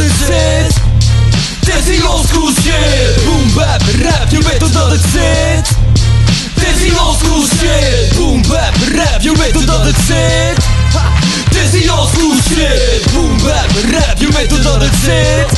het zit. Het is die oldschool shit. Boom bap rap, je weet hoe dat het zit. Het is die oldschool shit. Boom bap rap, je weet hoe dat het zit. Het is die oldschool shit. Boom bap rap, je weet hoe dat het zit.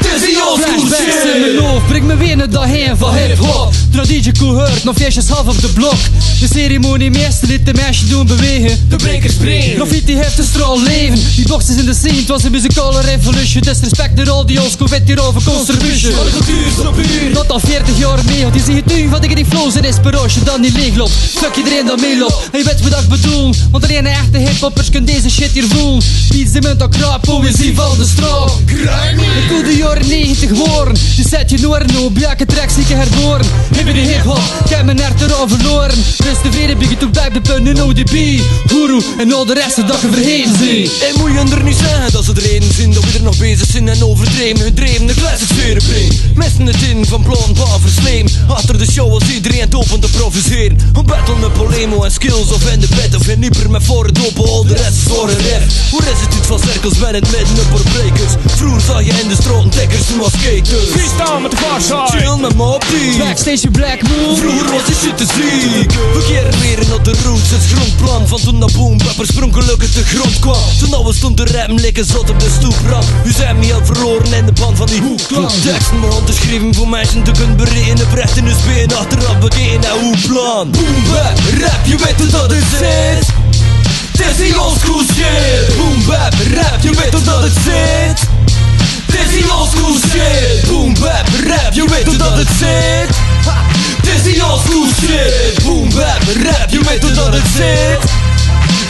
Het is die oldschool shit. In mijn hoofd, breng me weer naar daarheen van hip-hop. Traditie cool hurt, nog feestjes half op de blok. De ceremoniemeester liet de meisje doen bewegen. De breker springen. Graffiti heeft een straal leven. Die boxes in de scene, het was een muzikale revolution. Disrespect de rol die ons weet hierover contribution. Wat een cultuur is op uur. Tot al 40 jaar mee, die zie je tu van die flows en inspiration dan niet leegloopt. Fuck iedereen dat meeloopt, en je weet wat ik bedoel. Want alleen echte hiphoppers kunnen deze shit hier voelen. Beats die munt al kraap, poëzie van de straat. Ik wil de jaren 90 worden. Die zet je noorden op, welke tracks die ik herboren. Heb je de hiphop, ik heb mijn hart eraan verloren. Dus tevreden ben je toen bij de punt in ODB. Guru en al de rest dat je vergeten zijn. En moet je er niet zeggen dat ze de reden zijn dat we er nog bezig zijn en overdreven gedreven de classic sferen brengen. Messen het in van plan, baan versleem. Achter de show als iedereen het open te provoceren. Een battle met polemo en skills of in de bed of in hyper met voor het open, al de rest is voor een ref. Hoe is het iets van cirkels met het midden op voor breakers? Vroeger zag je in de straat dekkers toen was skaters. Freestyle met de Farside. Chill met Mobb Deep. Backstage Black Moon. Vroeger was die shit te ziek. We keren weer in op de roots, het grondplan. Van toen dat boom pepper spronggeluk uit de grond kwam. Toen nou we stond te rappen, lekker zot op de stoeprand. U zijn me al verloren in de band van die hoekplan. Teksten me hand te schrijven voor mensen te kunnen berekenen. Brecht in hun speen, achteraf bekeken naar hoe plan. Boom bap, rap, je weet hoe dat het zit. Het is die oldschool shit. Boom bap, rap, je weet hoe dat het zit. Het is die oldschool shit. Boom bap, rap, je weet hoe dat het zit. Het is die oldschool shit. Boom bap, rap, je weet hoe dat het zit.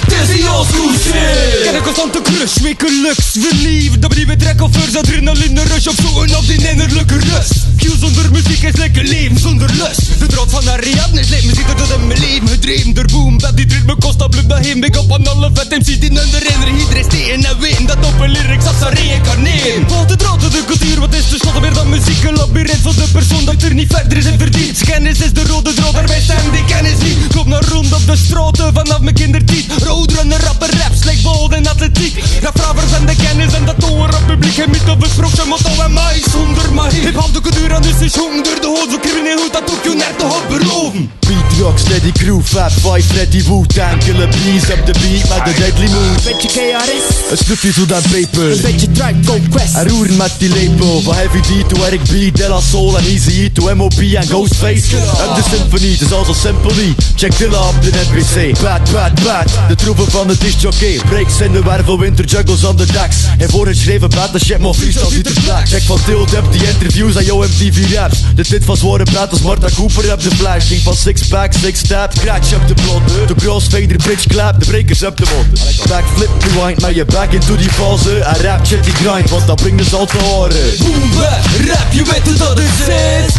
Het is die oldschool shit. Ken een constante crush, wekelijks verliefd. Dat we trekken first, adrenaline rush op zoeken op die innerlijke rust. Kiel zonder muziek is lekker leven zonder lust. De droom van Ariadne is leeft muziek tot in mijn leven gedreven door boom. Dat die ritme kost, dat blijft daarheen. Big up aan alle vet MC's die under herinneren. Iedereen steken en weten dat op een lyrics als ze reïncarneren. Volgt de draad door de cultuur, wat is tenslotte meer dan muziek? Een labyrint van de persoon dat er niet verder is en verdient. Kennis is de rode draad, daarbij stem die kennis niet. Loop naar rond op de straten vanaf mijn kindertijd. Roadrunner, rapper, raps, like bold en atletiek. Rapvravers en de kennis en dat toren publiek. En niet op besproken motto en mij zonder magie. Hip-hop de cultuur aan dus is honger. De hoofd zo crimineel goed dat ook je net te hop beloven. Beat rock, steady crew, fat five, Freddy Wu-Tang. Killer bees op de beat met de deadly mood. Beetje KRS, Een snuffje zo dan paper. een beetje Tribe Called Quest. En roeren met die lepel. Van Heavy D to Eric B, De La Soul en Easy E to MOP en Ghostface. En de symfonie, het is al zo simpel niet. Check Dilla op de NPC. Bad, bad, bad. De troeven van de discjockey. Breaks in de wervel, winter juggles on the decks. En voorgeschreven battle shit, maar freestyle ziet er black. Check van Tilt up die interviews aan jouw MTV raps. De dit van zware praat als Martha Cooper op de flash. Ging van six-pack, six-step, scratch op de blonde. De crossfader, bridge clap, de breakers op de mond. Backflip, rewind, maar je back into die fase. En rap shit die grind, want dat brengt dus al te horen. Boom bap, rap, je weet hoe dat het zit.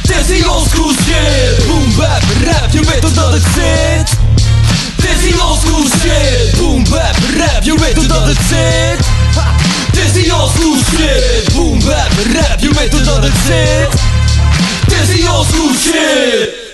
Het is die oldschool shit. Boom bap, rap, je weet hoe dat het zit. Het is die oldschool shit. Boom bap, rap, je weet hoe dat het zit. Het is die oldschool shit. Boom bap, rap, je weet hoe dat het zit. Het is die oldschool shit.